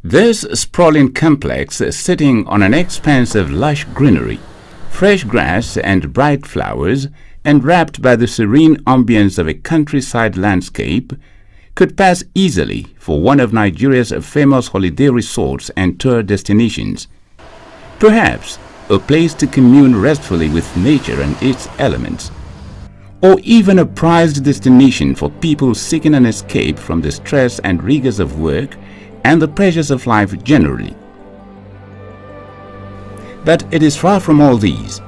This sprawling complex, sitting on an expanse of lush greenery, fresh grass and bright flowers, and wrapped by the serene ambience of a countryside landscape, could pass easily for one of Nigeria's famous holiday resorts and tour destinations. Perhaps a place to commune restfully with nature and its elements, or even a prized destination for people seeking an escape from the stress and rigors of work and the pressures of life generally. But it is far from all these.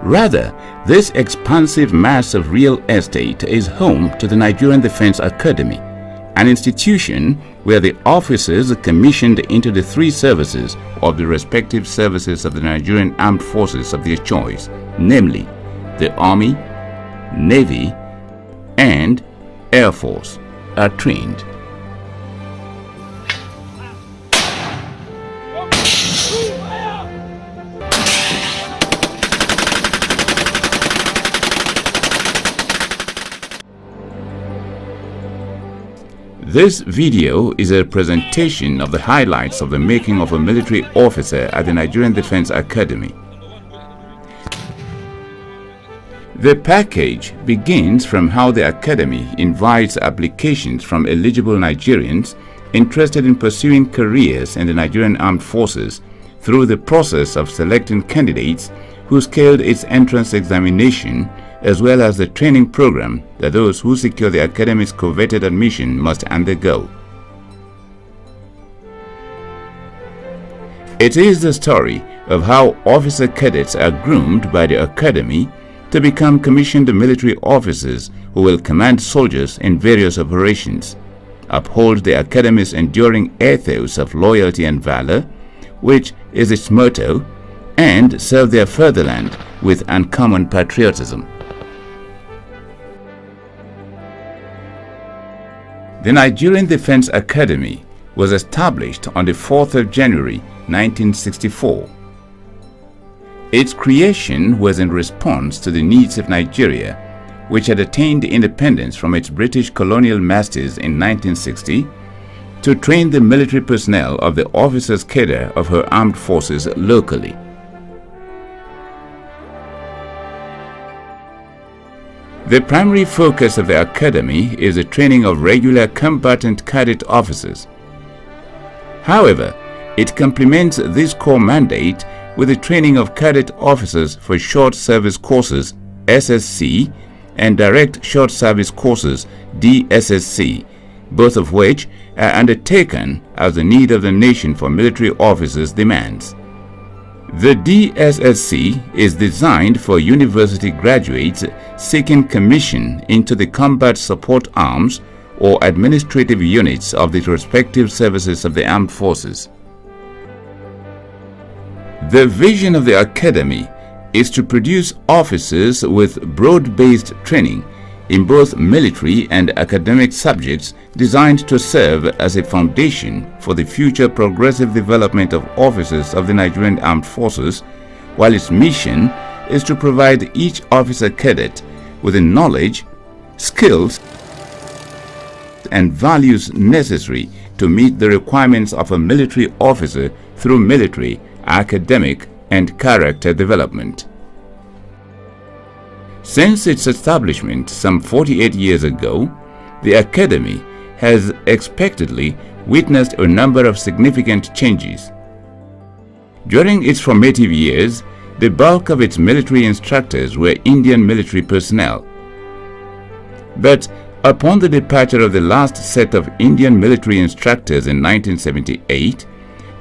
Rather, this expansive mass of real estate is home to the Nigerian Defense Academy, an institution where the officers commissioned into the three services of the respective services of the Nigerian Armed Forces of their choice, namely the Army, Navy, and Air Force, are trained. This video is a presentation of the highlights of the making of a military officer at the Nigerian Defense Academy. The package begins from how the Academy invites applications from eligible Nigerians interested in pursuing careers in the Nigerian Armed Forces through the process of selecting candidates who scaled its entrance examination, as well as the training program that those who secure the Academy's coveted admission must undergo. It is the story of how officer cadets are groomed by the Academy to become commissioned military officers who will command soldiers in various operations, uphold the Academy's enduring ethos of loyalty and valor, which is its motto, and serve their fatherland with uncommon patriotism. The Nigerian Defense Academy was established on the 4th of January 1964. Its creation was in response to the needs of Nigeria, which had attained independence from its British colonial masters in 1960, to train the military personnel of the officers' cadre of her armed forces locally. The primary focus of the Academy is the training of regular combatant cadet officers. However, it complements this core mandate with the training of cadet officers for short service courses (SSC) and direct short service courses (DSSC), both of which are undertaken as the need of the nation for military officers demands. The DSSC is designed for university graduates seeking commission into the combat support arms or administrative units of the respective services of the armed forces. The vision of the Academy is to produce officers with broad-based training in both military and academic subjects designed to serve as a foundation for the future progressive development of officers of the Nigerian Armed Forces, while its mission is to provide each officer cadet with the knowledge, skills, and values necessary to meet the requirements of a military officer through military, academic, and character development. Since its establishment some 48 years ago, the Academy has expectedly witnessed a number of significant changes. During its formative years, the bulk of its military instructors were Indian military personnel. But upon the departure of the last set of Indian military instructors in 1978,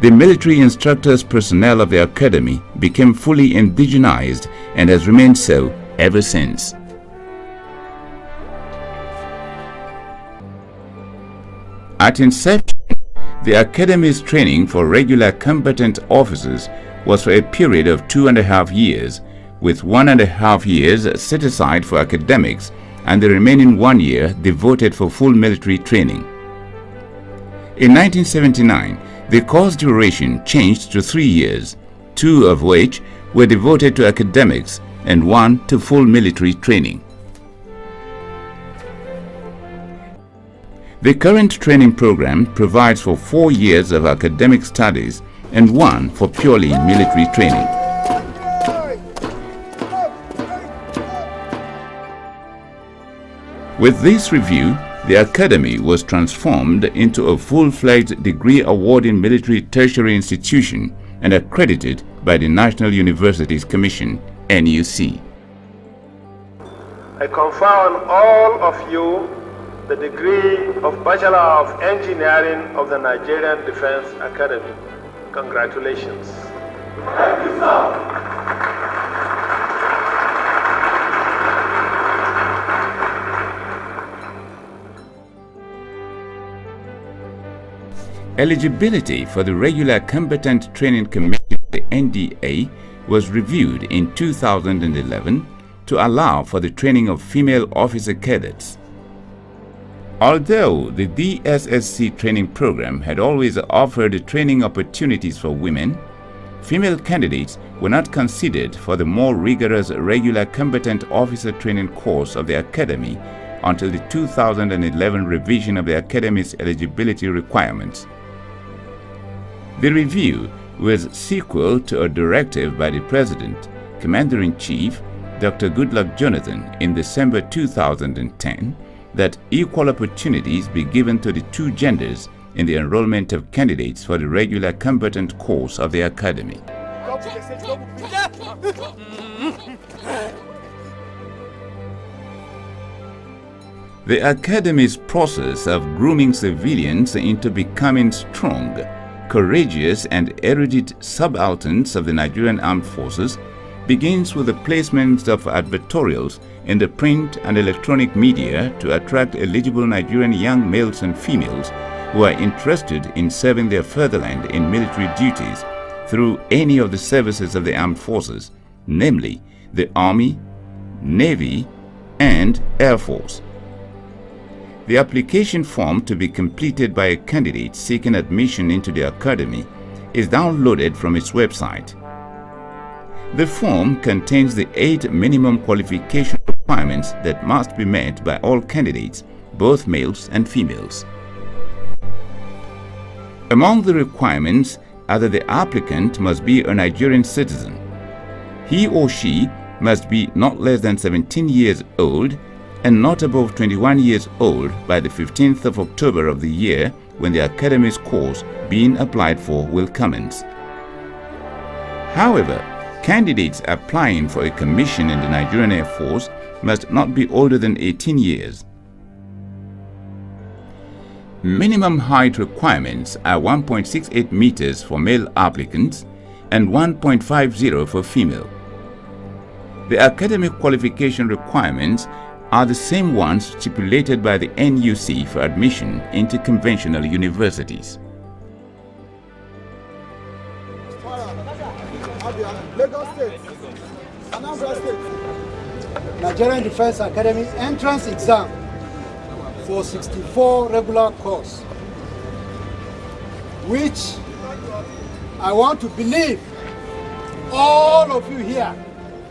the military instructors personnel of the Academy became fully indigenized and has remained so ever since. At inception, the Academy's training for regular combatant officers was for a period of 2.5 years, with 1.5 years set aside for academics and the remaining 1 year devoted for full military training. In 1979, the course duration changed to 3 years, 2 of which were devoted to academics and 1 to full military training. The current training program provides for 4 years of academic studies and 1 for purely military training. With this review, the Academy was transformed into a full-fledged degree-awarding military tertiary institution and accredited by the National Universities Commission, NUC. I confer on all of you the degree of Bachelor of Engineering of the Nigerian Defense Academy. Congratulations. Thank you, sir. Eligibility for the regular Combatant Training Commission, the NDA, was reviewed in 2011 to allow for the training of female officer cadets. Although the DSSC training program had always offered training opportunities for women, female candidates were not considered for the more rigorous regular combatant officer training course of the Academy until the 2011 revision of the Academy's eligibility requirements. The review was sequel to a directive by the President, Commander-in-Chief, Dr. Goodluck Jonathan, in December 2010 that equal opportunities be given to the 2 genders in the enrollment of candidates for the regular combatant course of the Academy. The Academy's process of grooming civilians into becoming strong, courageous and erudite subalterns of the Nigerian Armed Forces begins with the placement of advertorials in the print and electronic media to attract eligible Nigerian young males and females who are interested in serving their fatherland in military duties through any of the services of the armed forces, namely the Army, Navy, and Air Force. The application form to be completed by a candidate seeking admission into the Academy is downloaded from its website. The form contains the 8 minimum qualification requirements that must be met by all candidates, both males and females. Among the requirements are that the applicant must be a Nigerian citizen. He or she must be not less than 17 years old and not above 21 years old by the 15th of October of the year when the Academy's course being applied for will commence. However, candidates applying for a commission in the Nigerian Air Force must not be older than 18 years. Minimum height requirements are 1.68 meters for male applicants and 1.50 for female. The academic qualification requirements are the same ones stipulated by the NUC for admission into conventional universities. Nigerian Defense Academy entrance exam for 64 regular course, which I want to believe all of you here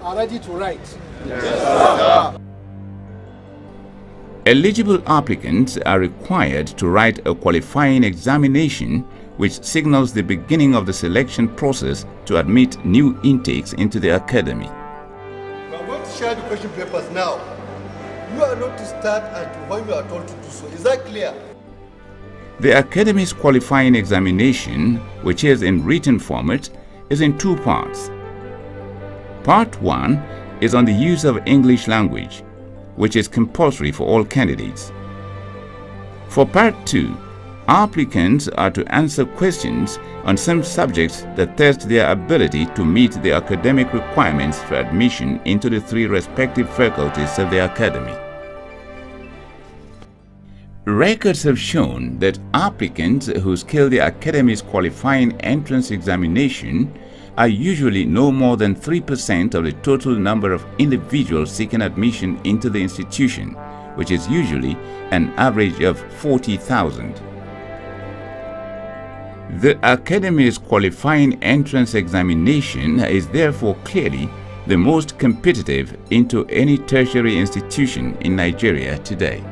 are ready to write. Yes, sir. Eligible applicants are required to write a qualifying examination which signals the beginning of the selection process to admit new intakes into the academy. We are going to share the question papers now. You are not to start until when you are told to do so. Is that clear? The Academy's qualifying examination, which is in written format, is in two parts. Part 1 is on the use of English language, which is compulsory for all candidates. For Part 2, applicants are to answer questions on some subjects that test their ability to meet the academic requirements for admission into the 3 respective faculties of the Academy. Records have shown that applicants who skill the Academy's qualifying entrance examination are usually no more than 3% of the total number of individuals seeking admission into the institution, which is usually an average of 40,000. The Academy's qualifying entrance examination is therefore clearly the most competitive into any tertiary institution in Nigeria today.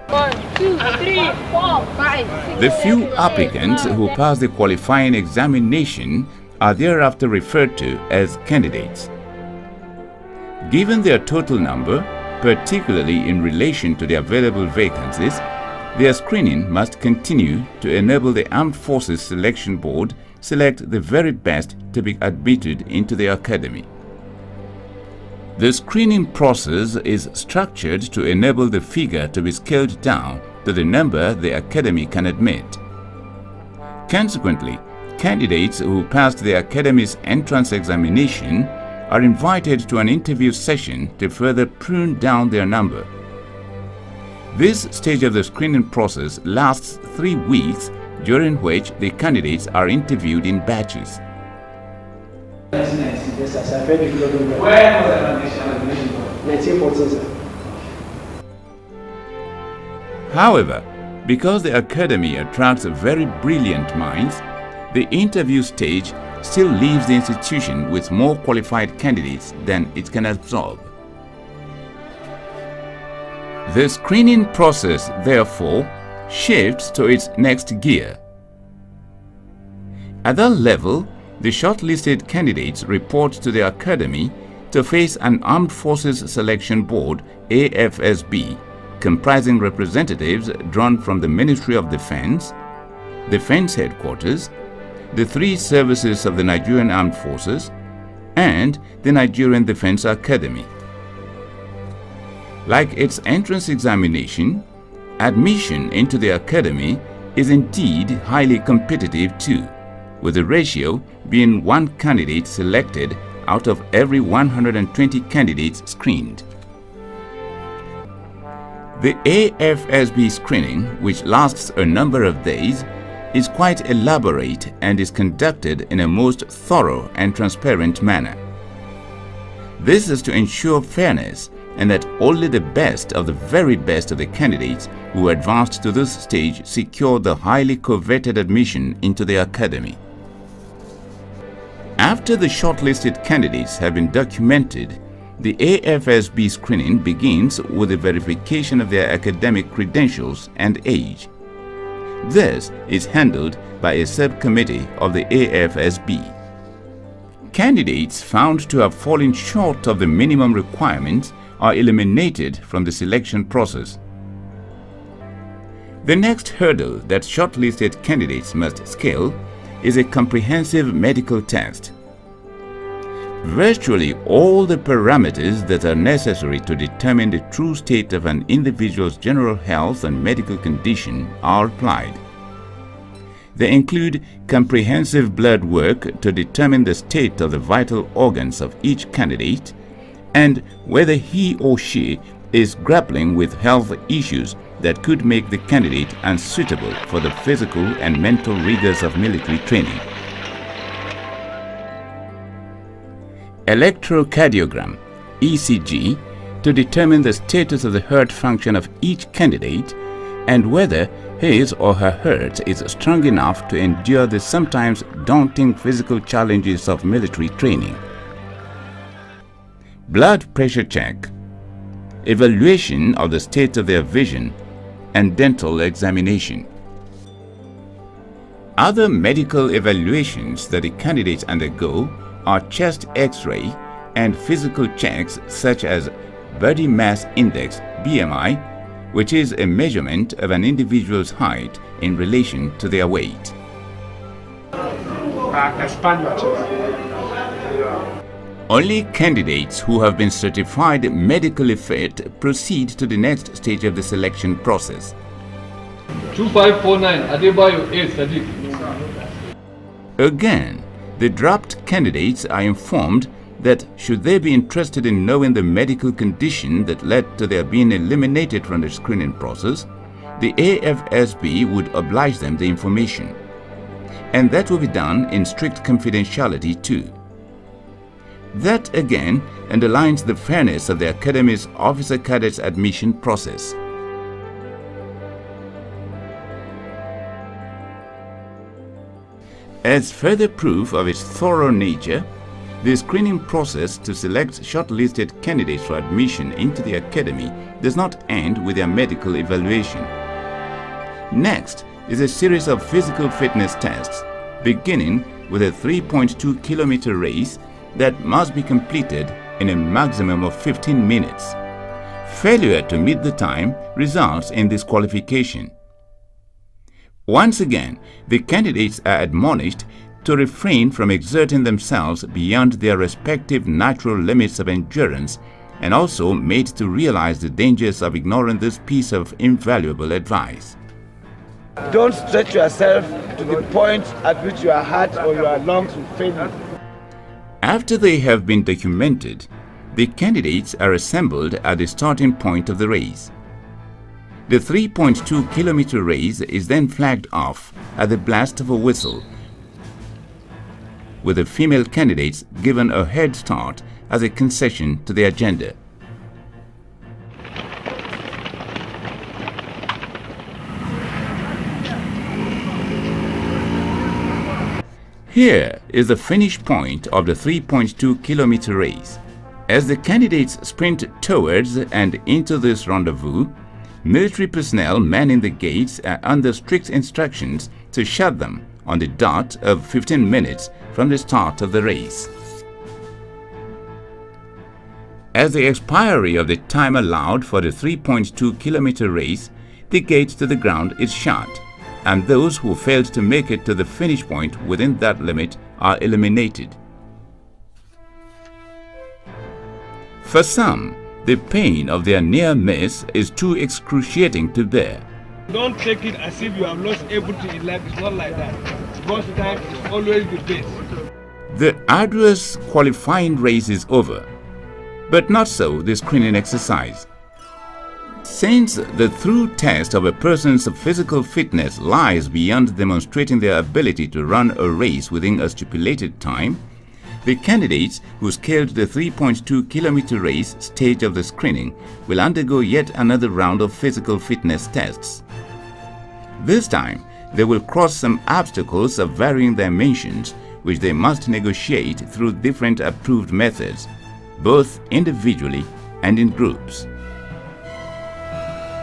1, 2, 3, 4, 5, 6, The few applicants who pass the qualifying examination are thereafter referred to as candidates. Given their total number, particularly in relation to the available vacancies, their screening must continue to enable the Armed Forces Selection Board select the very best to be admitted into the Academy. The screening process is structured to enable the figure to be scaled down to the number the Academy can admit. Consequently, candidates who passed the Academy's entrance examination are invited to an interview session to further prune down their number. This stage of the screening process lasts 3 weeks, during which the candidates are interviewed in batches. Where was the admission? 1914, sir. However, because the Academy attracts very brilliant minds, the interview stage still leaves the institution with more qualified candidates than it can absorb. The screening process, therefore, shifts to its next gear. At that level, the shortlisted candidates report to the Academy to face an Armed Forces Selection Board, AFSB, comprising representatives drawn from the Ministry of Defense, Defense Headquarters, the 3 services of the Nigerian Armed Forces, and the Nigerian Defense Academy. Like its entrance examination, admission into the Academy is indeed highly competitive too, with the ratio being 1 candidate selected out of every 120 candidates screened. The AFSB screening, which lasts a number of days, is quite elaborate and is conducted in a most thorough and transparent manner. This is to ensure fairness and that only the best of the very best of the candidates who advanced to this stage secure the highly coveted admission into the Academy. After the shortlisted candidates have been documented, the AFSB screening begins with the verification of their academic credentials and age. This is handled by a subcommittee of the AFSB. Candidates found to have fallen short of the minimum requirements are eliminated from the selection process. The next hurdle that shortlisted candidates must scale is a comprehensive medical test. Virtually all the parameters that are necessary to determine the true state of an individual's general health and medical condition are applied. They include comprehensive blood work to determine the state of the vital organs of each candidate and whether he or she is grappling with health issues that could make the candidate unsuitable for the physical and mental rigors of military training. Electrocardiogram, ECG, to determine the status of the heart function of each candidate and whether his or her heart is strong enough to endure the sometimes daunting physical challenges of military training. Blood pressure check, evaluation of the state of their vision, and dental examination. Other medical evaluations that the candidates undergo are chest X-ray and physical checks such as Body Mass Index (BMI), which is a measurement of an individual's height in relation to their weight. Expand your chest. Only candidates who have been certified medically fit proceed to the next stage of the selection process. 2549 Adebayo A. Sadiq. Again, the dropped candidates are informed that should they be interested in knowing the medical condition that led to their being eliminated from the screening process, the AFSB would oblige them the information. And that will be done in strict confidentiality too. That again underlines the fairness of the Academy's Officer Cadets admission process. As further proof of its thorough nature, the screening process to select shortlisted candidates for admission into the Academy does not end with their medical evaluation. Next is a series of physical fitness tests, beginning with a 3.2-kilometer race that must be completed in a maximum of 15 minutes. Failure to meet the time results in disqualification. Once again, the candidates are admonished to refrain from exerting themselves beyond their respective natural limits of endurance, and also made to realize the dangers of ignoring this piece of invaluable advice. Don't stretch yourself to the point at which your heart or your lungs will fail you. After they have been documented, the candidates are assembled at the starting point of the race. The 3.2-kilometer race is then flagged off at the blast of a whistle, with the female candidates given a head start as a concession to the agenda. Here is the finish point of the 3.2-kilometer race. As the candidates sprint towards and into this rendezvous, military personnel manning the gates are under strict instructions to shut them on the dot of 15 minutes from the start of the race. As the expiry of the time allowed for the 3.2-kilometer race, the gate to the ground is shut, and those who failed to make it to the finish point within that limit are eliminated. For some, the pain of their near miss is too excruciating to bear. Don't take it as if you have lost everything in life. It's not like that. God's time is always the best. The arduous qualifying race is over, but not so the screening exercise. Since the through test of a person's physical fitness lies beyond demonstrating their ability to run a race within a stipulated time, the candidates who scaled the 3.2-kilometer race stage of the screening will undergo yet another round of physical fitness tests. This time, they will cross some obstacles of varying dimensions, which they must negotiate through different approved methods, both individually and in groups.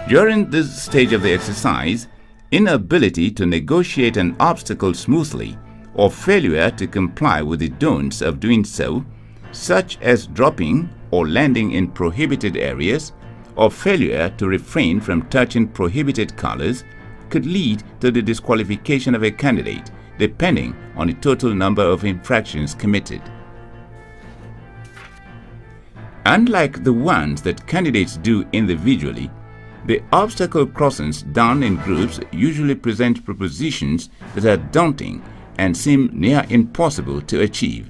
During this stage of the exercise, inability to negotiate an obstacle smoothly or failure to comply with the don'ts of doing so, such as dropping or landing in prohibited areas, or failure to refrain from touching prohibited colors, could lead to the disqualification of a candidate, depending on the total number of infractions committed. Unlike the ones that candidates do individually, the obstacle crossings done in groups usually present propositions that are daunting and seem near impossible to achieve,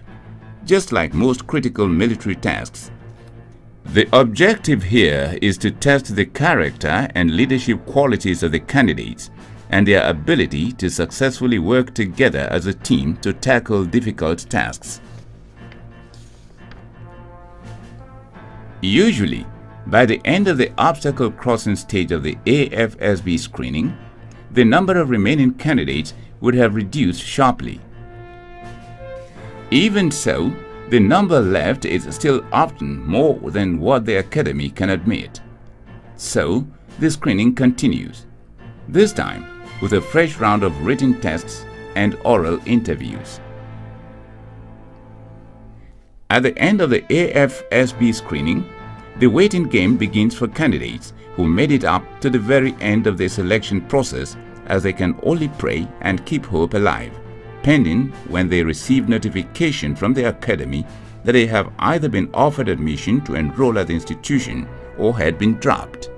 just like most critical military tasks. The objective here is to test the character and leadership qualities of the candidates and their ability to successfully work together as a team to tackle difficult tasks. Usually, by the end of the obstacle crossing stage of the AFSB screening, the number of remaining candidates would have reduced sharply. Even so, the number left is still often more than what the Academy can admit. So, the screening continues, this time with a fresh round of written tests and oral interviews. At the end of the AFSB screening, The waiting game begins for candidates who made it up to the very end of the selection process, as they can only pray and keep hope alive, pending when they receive notification from the academy that they have either been offered admission to enroll at the institution or had been dropped.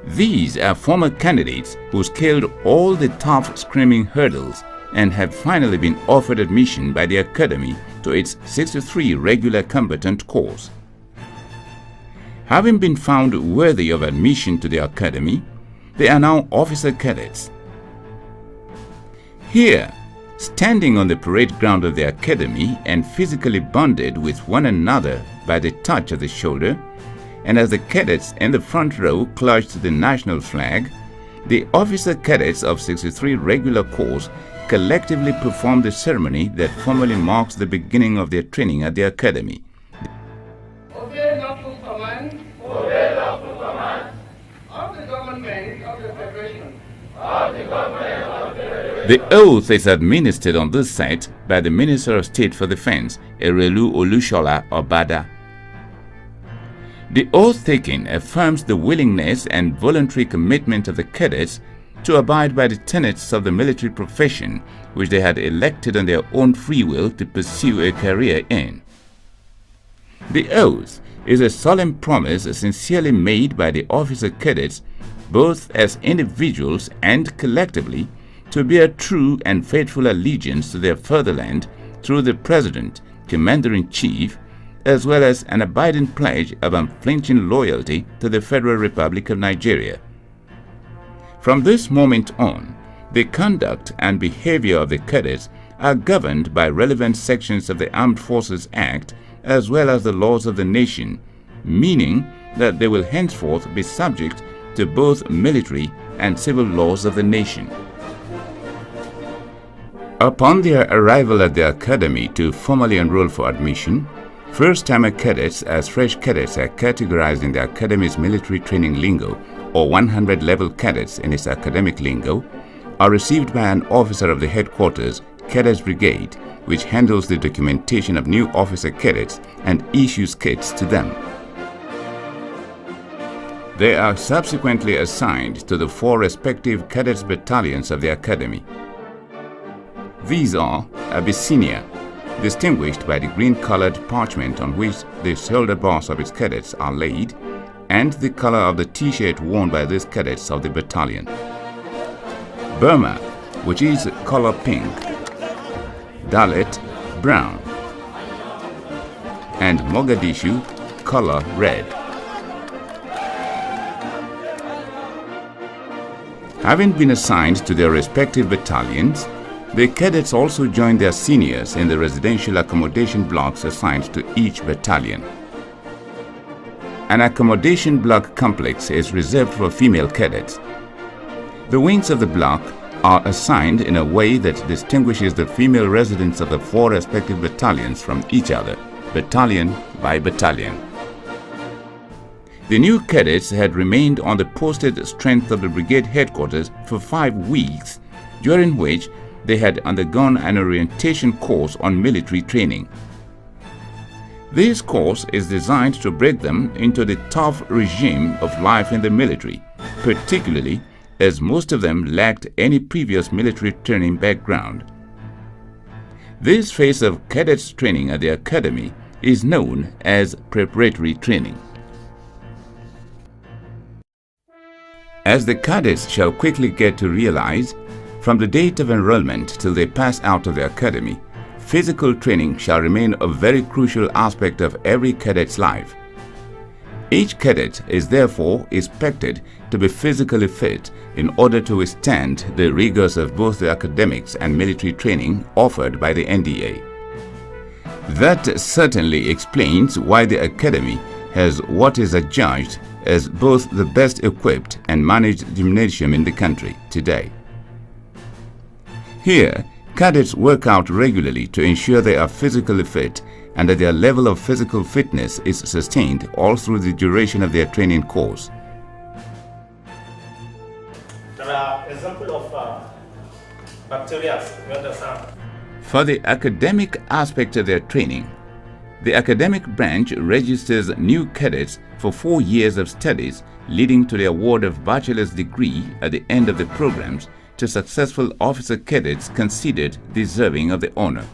These are former candidates who scaled all the tough screaming hurdles and have finally been offered admission by the Academy to its 63 regular combatant course. Having been found worthy of admission to the Academy, they are now officer cadets. Here, standing on the parade ground of the Academy and physically bonded with one another by the touch of the shoulder, and as the cadets in the front row clutched the national flag, the officer cadets of 63 regular course collectively performed the ceremony that formally marks the beginning of their training at the Academy. Obey lawful command. Obey lawful command. Of the government of the Federation. Of the government of the Federation. The oath is administered on this site by the Minister of State for Defense, Erelu Olushola Obada. The oath taken affirms the willingness and voluntary commitment of the cadets to abide by the tenets of the military profession, which they had elected on their own free will to pursue a career in. The oath is a solemn promise sincerely made by the officer cadets, both as individuals and collectively, to bear true and faithful allegiance to their fatherland through the President, Commander-in-Chief, as well as an abiding pledge of unflinching loyalty to the Federal Republic of Nigeria. From this moment on, the conduct and behavior of the cadets are governed by relevant sections of the Armed Forces Act as well as the laws of the nation, meaning that they will henceforth be subject to both military and civil laws of the nation. Upon their arrival at the Academy to formally enroll for admission, first-timer cadets as fresh cadets are categorized in the Academy's military training lingo, or 100-level cadets in its academic lingo, are received by an officer of the headquarters, Cadets Brigade, which handles the documentation of new officer cadets and issues kits to them. They are subsequently assigned to the 4 respective cadets battalions of the Academy. These are Abyssinia, distinguished by the green-colored parchment on which the shoulder bars of its cadets are laid, and the color of the t-shirt worn by these cadets of the battalion. Burma, which is color pink. Dalit, brown. And Mogadishu, color red. Having been assigned to their respective battalions, the cadets also join their seniors in the residential accommodation blocks assigned to each battalion. An accommodation block complex is reserved for female cadets. The wings of the block are assigned in a way that distinguishes the female residents of the 4 respective battalions from each other, battalion by battalion. The new cadets had remained on the posted strength of the brigade headquarters for 5 weeks, during which they had undergone an orientation course on military training. This course is designed to break them into the tough regime of life in the military, particularly as most of them lacked any previous military training background. This phase of cadets training at the Academy is known as preparatory training. As the cadets shall quickly get to realize, from the date of enrollment till they pass out of the Academy, physical training shall remain a very crucial aspect of every cadet's life. Each cadet is therefore expected to be physically fit in order to withstand the rigors of both the academics and military training offered by the NDA. That certainly explains why the Academy has what is adjudged as both the best equipped and managed gymnasium in the country today. Here, cadets work out regularly to ensure they are physically fit and that their level of physical fitness is sustained all through the duration of their training course. bacteria. You understand? For the academic aspect of their training, the academic branch registers new cadets for 4 years of studies, leading to the award of bachelor's degree at the end of the programs to successful officer cadets considered deserving of the honor.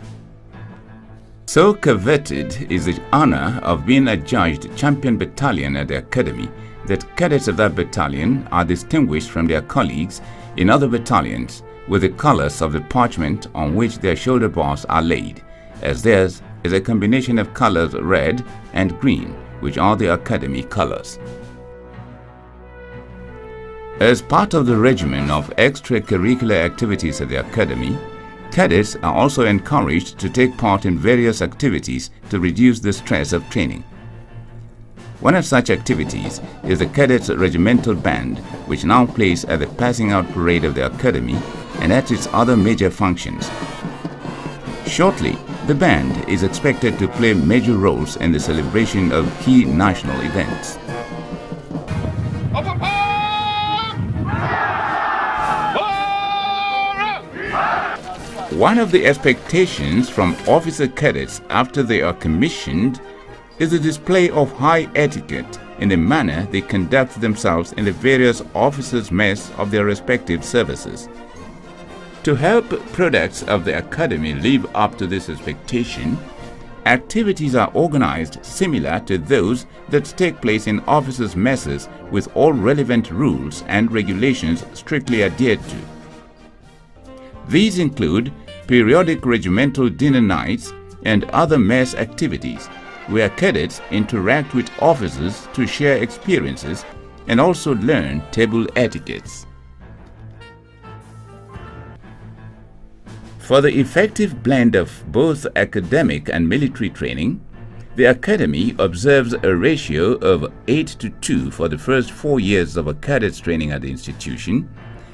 So coveted is the honor of being adjudged champion battalion at the academy that cadets of that battalion are distinguished from their colleagues in other battalions with the colors of the parchment on which their shoulder bars are laid, as theirs is a combination of colors red and green, which are the academy colors. As part of the regimen of extracurricular activities at the academy, cadets are also encouraged to take part in various activities to reduce the stress of training. One of such activities is the Cadets Regimental Band, which now plays at the passing out parade of the academy and at its other major functions. Shortly, the band is expected to play major roles in the celebration of key national events. One of the expectations from officer cadets after they are commissioned is the display of high etiquette in the manner they conduct themselves in the various officers' mess of their respective services. To help products of the academy live up to this expectation, activities are organized similar to those that take place in officers' messes with all relevant rules and regulations strictly adhered to. These include periodic regimental dinner nights and other mess activities where cadets interact with officers to share experiences and also learn table etiquettes. For the effective blend of both academic and military training, the academy observes a ratio of 8:2 for the first 4 years of a cadet's training at the institution,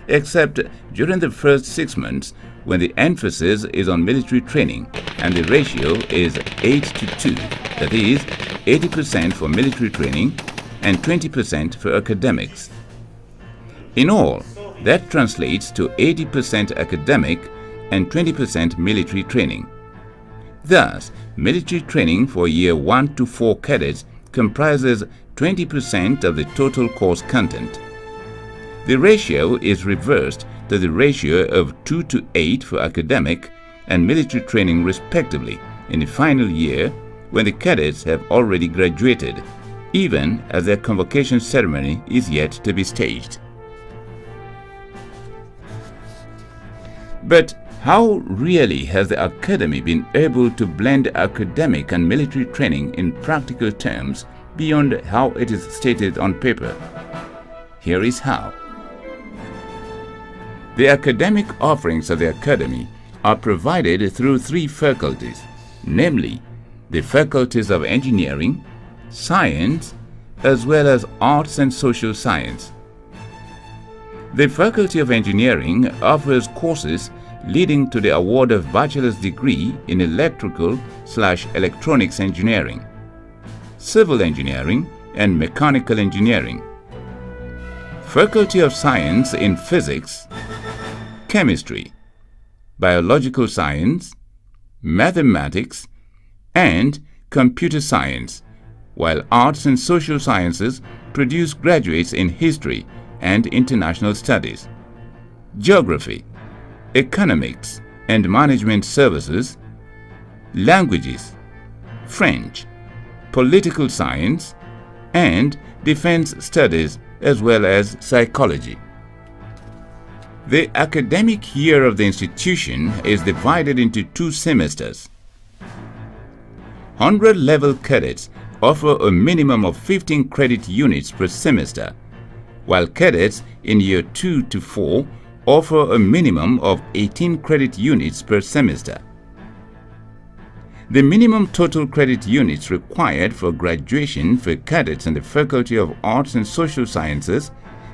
except during the first 6 months when the emphasis is on military training and the ratio is 8:2, that is 80% for military training and 20% for academics. In all, that translates to 80% academic and 20% military training. Thus, military training for year 1 to 4 cadets comprises 20% of the total course content. The ratio is reversed to the ratio of 2:8 for academic and military training respectively in the final year when the cadets have already graduated, even as their convocation ceremony is yet to be staged. But how really has the academy been able to blend academic and military training in practical terms beyond how it is stated on paper? Here is how. The academic offerings of the academy are provided through 3 faculties, namely the faculties of engineering, science, as well as arts and social science. The Faculty of Engineering offers courses leading to the award of bachelor's degree in electrical/electronics engineering, civil engineering, and mechanical engineering. Faculty of Science in physics, chemistry, biological science, mathematics, and computer science, while arts and social sciences produce graduates in history and international studies, geography, economics and management services, languages, French, political science, and defense studies, as well as psychology. The academic year of the institution is divided into 2 semesters. 100-level cadets offer a minimum of 15 credit units per semester, while cadets in year 2 to 4 offer a minimum of 18 credit units per semester. The minimum total credit units required for graduation for cadets in the Faculty of Arts and Social Sciences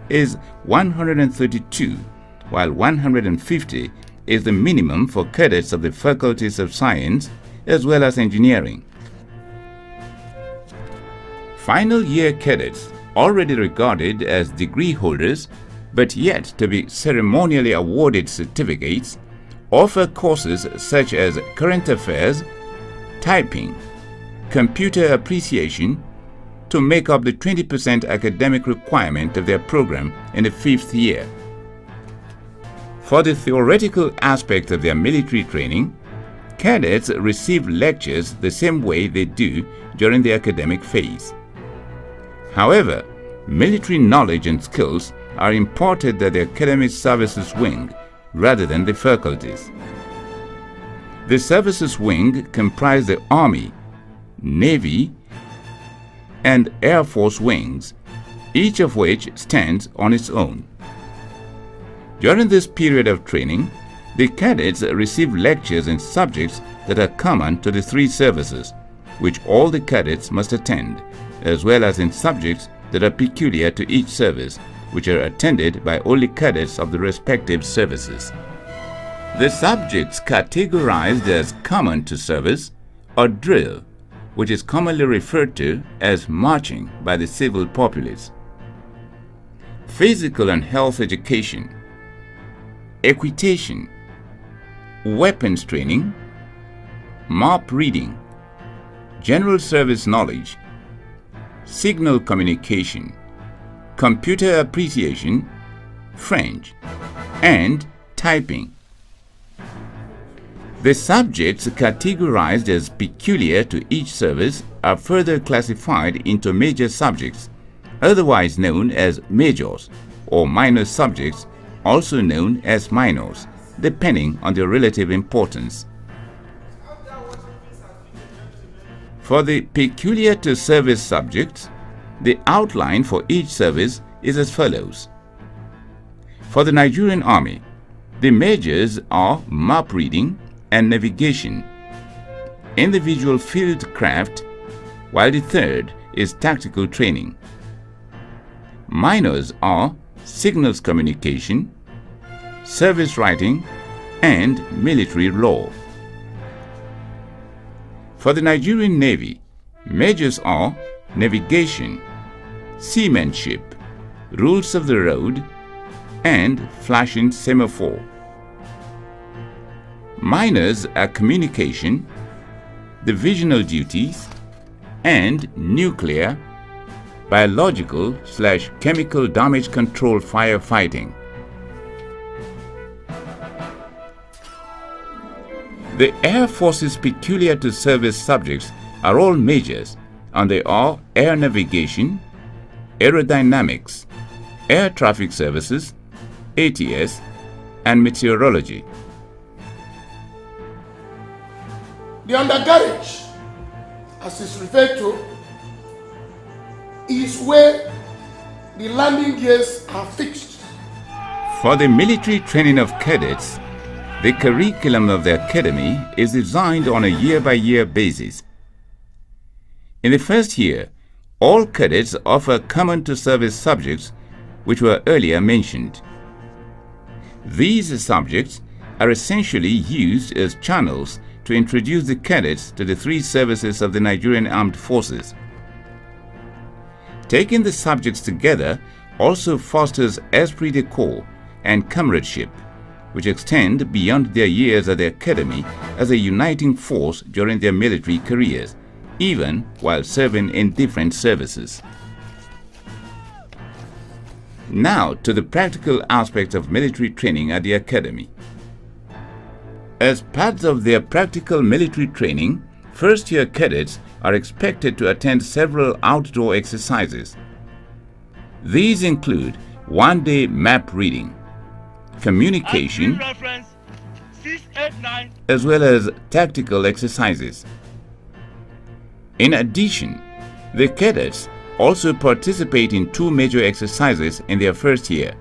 is 132, while 150 is the minimum for cadets of the Faculties of Science as well as Engineering. Final year cadets, already regarded as degree holders but yet to be ceremonially awarded certificates, offer courses such as current affairs, typing, computer appreciation to make up the 20% academic requirement of their program in the 5th year. For the theoretical aspect of their military training, cadets receive lectures the same way they do during the academic phase. However, military knowledge and skills are imparted at the Academic Services Wing rather than the faculties. The Services Wing comprise the Army, Navy, and Air Force wings, each of which stands on its own. During this period of training, the cadets receive lectures in subjects that are common to the three services, which all the cadets must attend, as well as in subjects that are peculiar to each service, which are attended by only cadets of the respective services. The subjects categorized as common to service are drill, which is commonly referred to as marching by the civil populace, physical and health education, equitation, weapons training, map reading, general service knowledge, signal communication, computer appreciation, French, and typing. The subjects categorized as peculiar to each service are further classified into major subjects, otherwise known as majors, or minor subjects, also known as minors, depending on their relative importance. For the peculiar to service subjects, the outline for each service is as follows. For the Nigerian Army, the majors are map reading and navigation, individual field craft, while the third is tactical training. Minors are signals communication, service writing, and military law. For the Nigerian Navy, majors are navigation, seamanship, rules of the road, and flashing semaphore. Minors are communication, divisional duties, and nuclear, biological/chemical damage control firefighting. The Air Force's peculiar to service subjects are all majors, and they are air navigation, aerodynamics, air traffic services, ATS, and meteorology. The undercarriage, as is referred to, is where the landing gears are fixed. For the military training of cadets, the curriculum of the academy is designed on a year-by-year basis. In the first year, all cadets offer common to service subjects which were earlier mentioned. These subjects are essentially used as channels to introduce the cadets to the three services of the Nigerian Armed Forces. Taking the subjects together also fosters esprit de corps and comradeship, which extend beyond their years at the academy as a uniting force during their military careers, even while serving in different services. Now to the practical aspects of military training at the academy. As part of their practical military training, first-year cadets are expected to attend several outdoor exercises. These include one-day map reading, communication, as well as tactical exercises. In addition, the cadets also participate in two major exercises in their first year.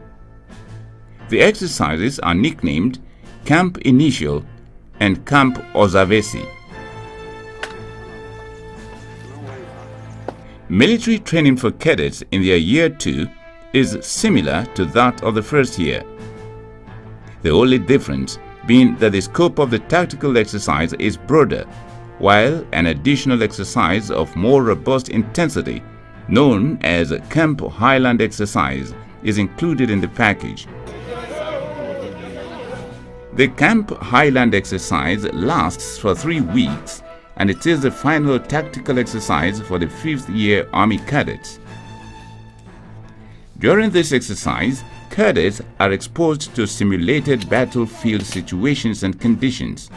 The exercises are nicknamed Camp Initial and Camp Ozavesi. Military training for cadets in their year 2 is similar to that of the first year. The only difference being that the scope of the tactical exercise is broader, while an additional exercise of more robust intensity, known as Camp Highland Exercise, is included in the package. The Camp Highland exercise lasts for 3 weeks, and it is the final tactical exercise for the 5th year Army cadets. During this exercise, cadets are exposed to simulated battlefield situations and conditions.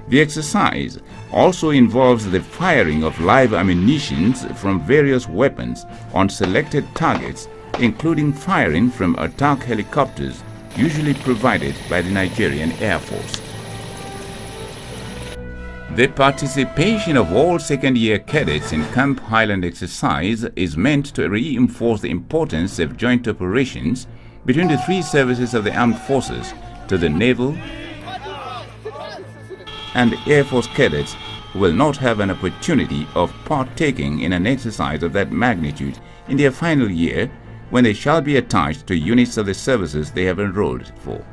The exercise also involves the firing of live ammunition from various weapons on selected targets, including firing from attack helicopters usually provided by the Nigerian Air Force. The participation of all second-year cadets in Camp Highland exercise is meant to reinforce the importance of joint operations between the 3 services of the armed forces to the naval and Air Force cadets who will not have an opportunity of partaking in an exercise of that magnitude in their final year, when they shall be attached to units of the services they have enrolled for.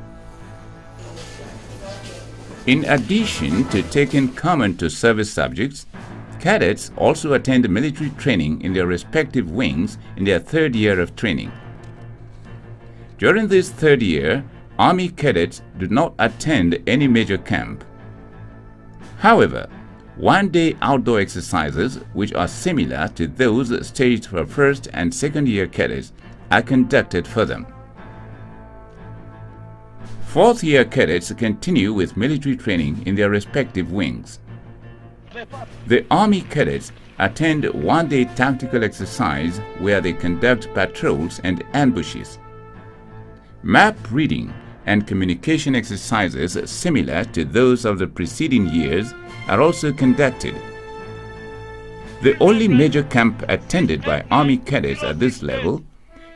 In addition to taking common to service subjects, cadets also attend military training in their respective wings in their 3rd year of training. During this 3rd year, Army cadets do not attend any major camp. However, one-day outdoor exercises, which are similar to those staged for 1st and 2nd year cadets, are conducted for them. 4th year cadets continue with military training in their respective wings. The Army cadets attend one-day tactical exercise where they conduct patrols and ambushes. Map reading and communication exercises similar to those of the preceding years are also conducted. The only major camp attended by Army cadets at this level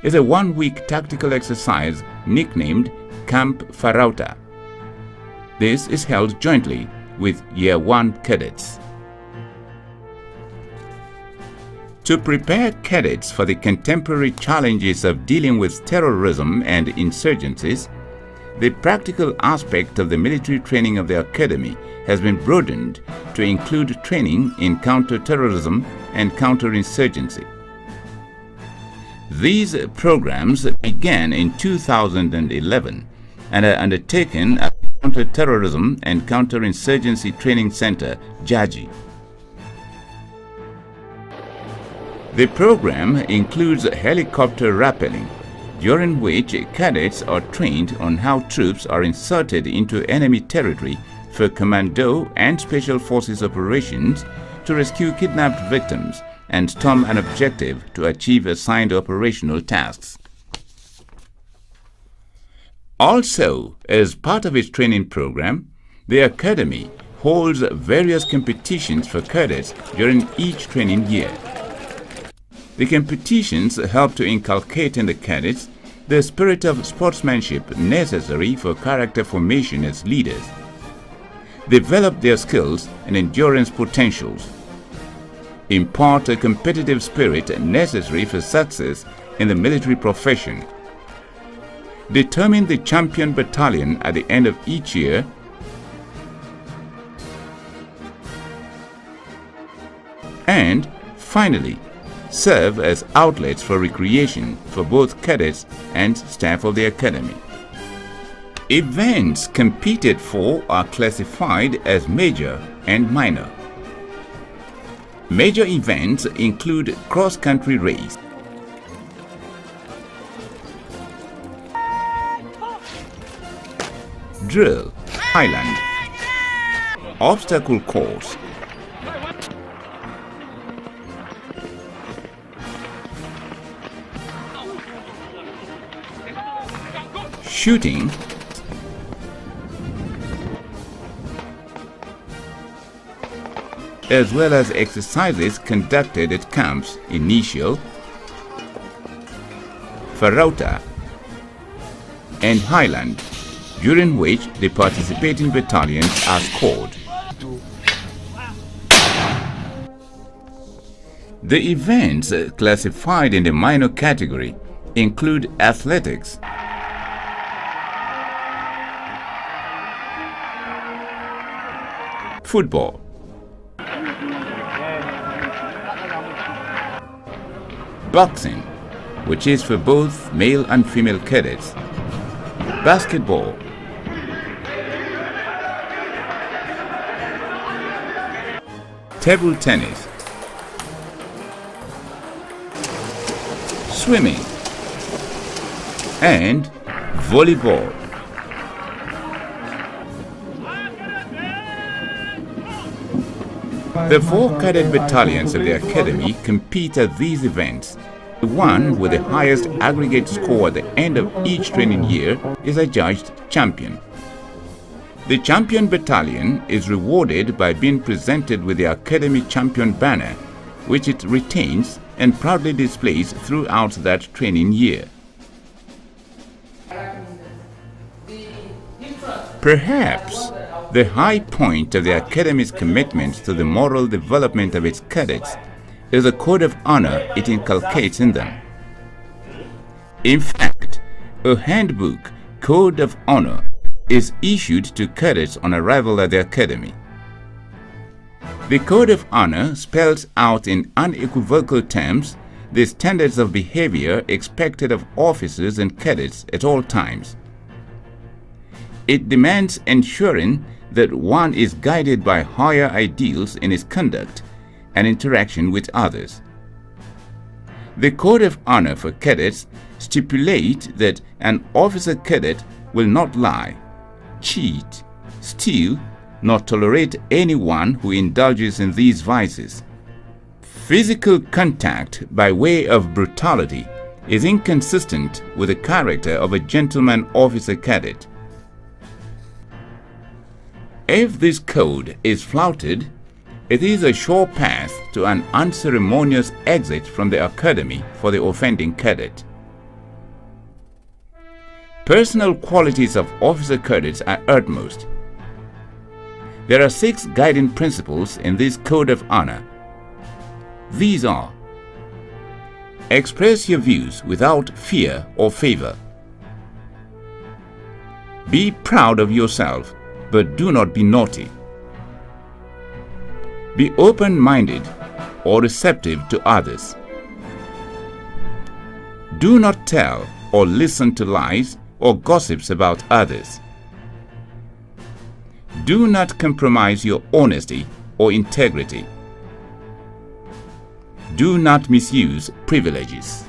is a 1-week tactical exercise nicknamed Camp Farauta. This is held jointly with Year 1 cadets. To prepare cadets for the contemporary challenges of dealing with terrorism and insurgencies, the practical aspect of the military training of the Academy has been broadened to include training in counter-terrorism and counterinsurgency. These programs began in 2011 and are undertaken at the Counter-Terrorism and Counterinsurgency Training Center, JAGI. The program includes helicopter rappelling, during which cadets are trained on how troops are inserted into enemy territory for commando and special forces operations to rescue kidnapped victims and storm an objective to achieve assigned operational tasks. Also, as part of its training program, the Academy holds various competitions for cadets during each training year. The competitions help to inculcate in the cadets the spirit of sportsmanship necessary for character formation as leaders, develop their skills and endurance potentials, impart a competitive spirit necessary for success in the military profession, determine the champion battalion at the end of each year, and finally serve as outlets for recreation for both cadets and staff of the Academy. Events competed for are classified as major and minor. Major events include cross-country race, drill, highland, obstacle course, shooting, as well as exercises conducted at camps Initial, Farauta, and Highland, during which the participating battalions are scored. The events classified in the minor category include athletics, football, boxing, which is for both male and female cadets, basketball, table tennis, swimming, and volleyball. The 4 cadet battalions of the Academy compete at these events. The one with the highest aggregate score at the end of each training year is adjudged champion. The champion battalion is rewarded by being presented with the Academy Champion banner, which it retains and proudly displays throughout that training year. Perhaps the high point of the Academy's commitment to the moral development of its cadets is the code of honor it inculcates in them. In fact, a handbook, Code of Honor, is issued to cadets on arrival at the Academy. The Code of Honor spells out in unequivocal terms the standards of behavior expected of officers and cadets at all times. It demands ensuring that one is guided by higher ideals in his conduct and interaction with others. The Code of Honor for cadets stipulates that an officer cadet will not lie, cheat, steal, nor tolerate anyone who indulges in these vices. Physical contact by way of brutality is inconsistent with the character of a gentleman officer cadet. If this code is flouted, it is a sure path to an unceremonious exit from the Academy for the offending cadet. Personal qualities of officer cadets are utmost. There are 6 guiding principles in this Code of Honor. These are: express your views without fear or favor. Be proud of yourself, but do not be naughty. Be open-minded or receptive to others. Do not tell or listen to lies or gossips about others. Do not compromise your honesty or integrity. Do not misuse privileges.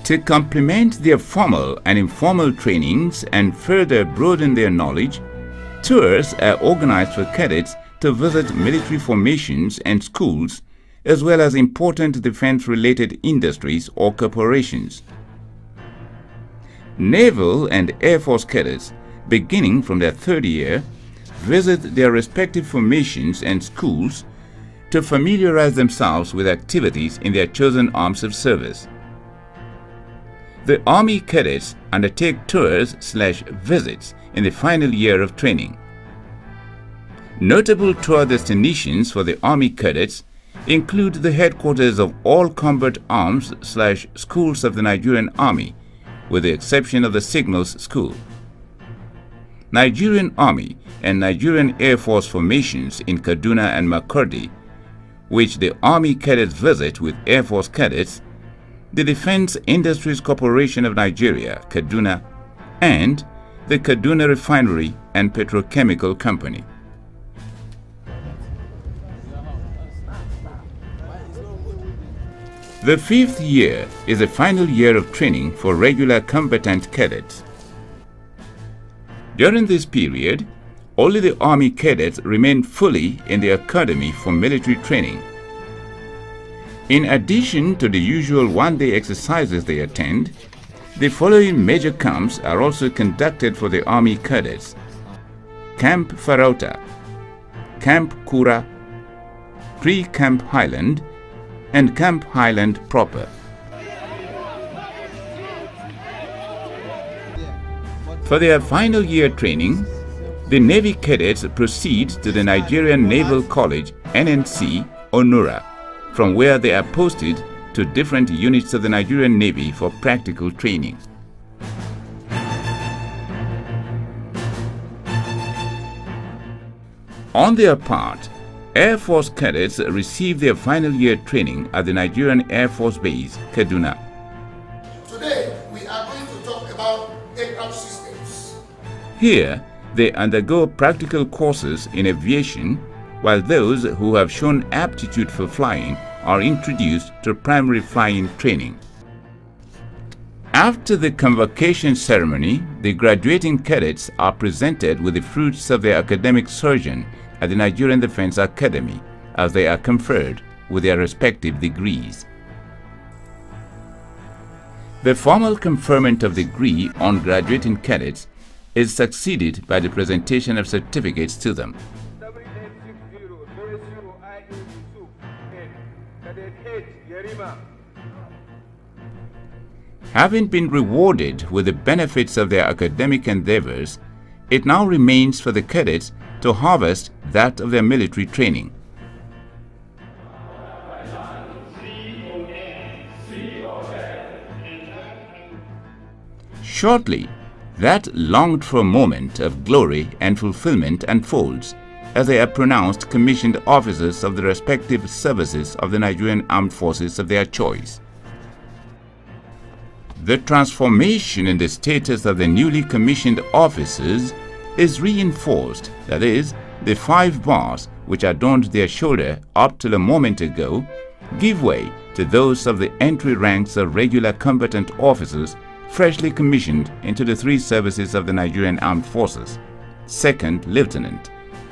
To complement their formal and informal trainings and further broaden their knowledge, tours are organized for cadets to visit military formations and schools, as well as important defense-related industries or corporations. Naval and Air Force cadets, beginning from their 3rd year, visit their respective formations and schools to familiarize themselves with activities in their chosen arms of service. The Army cadets undertake tours/visits in the final year of training. Notable tour destinations for the Army cadets include the headquarters of all combat arms/schools of the Nigerian Army, with the exception of the Signals School. Nigerian Army and Nigerian Air Force formations in Kaduna and Makurdi, which the Army cadets visit with Air Force cadets, the Defense Industries Corporation of Nigeria, Kaduna, and the Kaduna Refinery and Petrochemical Company. The 5th year is the final year of training for regular combatant cadets. During this period, only the Army cadets remain fully in the Academy for military training. In addition to the usual one-day exercises they attend, the following major camps are also conducted for the Army cadets: Camp Farauta, Camp Kura, Pre-Camp Highland, and Camp Highland proper. For their final year training, the Navy cadets proceed to the Nigerian Naval College, NNC, Onura, from where they are posted to different units of the Nigerian Navy for practical training. On their part, Air Force cadets receive their final year training at the Nigerian Air Force Base, Kaduna. Today, we are going to talk about aircraft systems. Here, they undergo practical courses in aviation, while those who have shown aptitude for flying are introduced to primary flying training. After the convocation ceremony, the graduating cadets are presented with the fruits of their academic sojourn at the Nigerian Defense Academy as they are conferred with their respective degrees. The formal conferment of degree on graduating cadets is succeeded by the presentation of certificates to them. Having been rewarded with the benefits of their academic endeavors, it now remains for the cadets to harvest that of their military training. Shortly, that longed-for moment of glory and fulfillment unfolds as they are pronounced commissioned officers of the respective services of the Nigerian Armed Forces of their choice. The transformation in the status of the newly commissioned officers is reinforced, that is, the 5 bars which adorned their shoulder up till a moment ago give way to those of the entry ranks of regular combatant officers freshly commissioned into the 3 services of the Nigerian Armed Forces: Second Lieutenant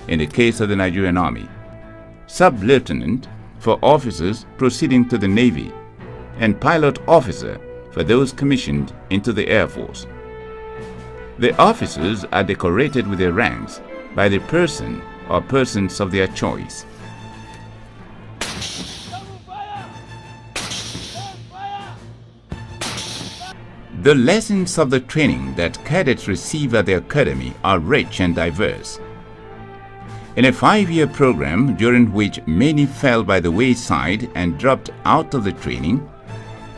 in the case of the Nigerian Army, Sub-Lieutenant for officers proceeding to the Navy, and Pilot Officer for those commissioned into the Air Force. The officers are decorated with their ranks by the person or persons of their choice. The lessons of the training that cadets receive at the academy are rich and diverse. In a 5-year program during which many fell by the wayside and dropped out of the training,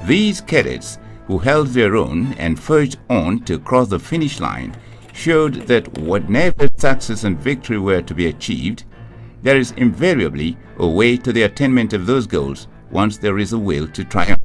these cadets who held their own and forged on to cross the finish line showed that whatever success and victory were to be achieved, there is invariably a way to the attainment of those goals once there is a will to triumph.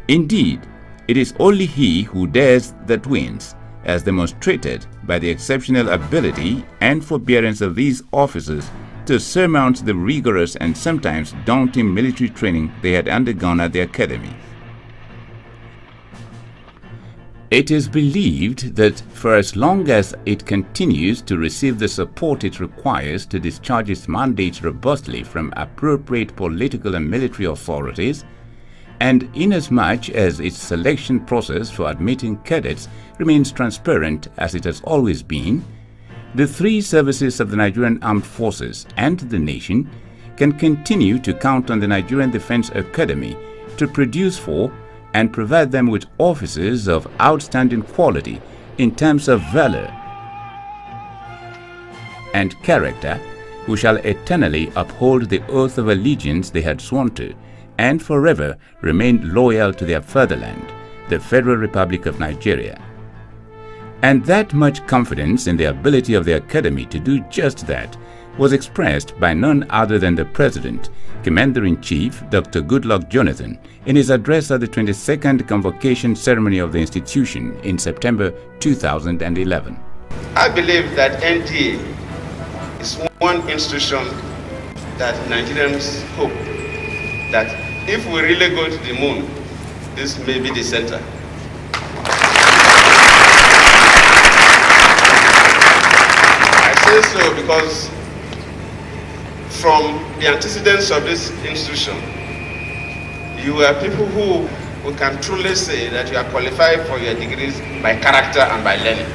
Indeed, it is only he who dares that wins, as demonstrated by the exceptional ability and forbearance of these officers to surmount the rigorous and sometimes daunting military training they had undergone at the academy. It is believed that for as long as it continues to receive the support it requires to discharge its mandate robustly from appropriate political and military authorities, and inasmuch as its selection process for admitting cadets remains transparent as it has always been, the 3 services of the Nigerian Armed Forces and the nation can continue to count on the Nigerian Defense Academy to produce for and provide them with officers of outstanding quality in terms of valor and character, who shall eternally uphold the oath of allegiance they had sworn to, and forever remain loyal to their fatherland, the Federal Republic of Nigeria. And that much confidence in the ability of the Academy to do just that was expressed by none other than the President, Commander-in-Chief Dr. Goodluck Jonathan, in his address at the 22nd Convocation Ceremony of the institution in September 2011. I believe that NDA is one institution that Nigerians hope that if we really go to the moon, this may be the center. I say so because from the antecedents of this institution, you are people who can truly say that you are qualified for your degrees by character and by learning.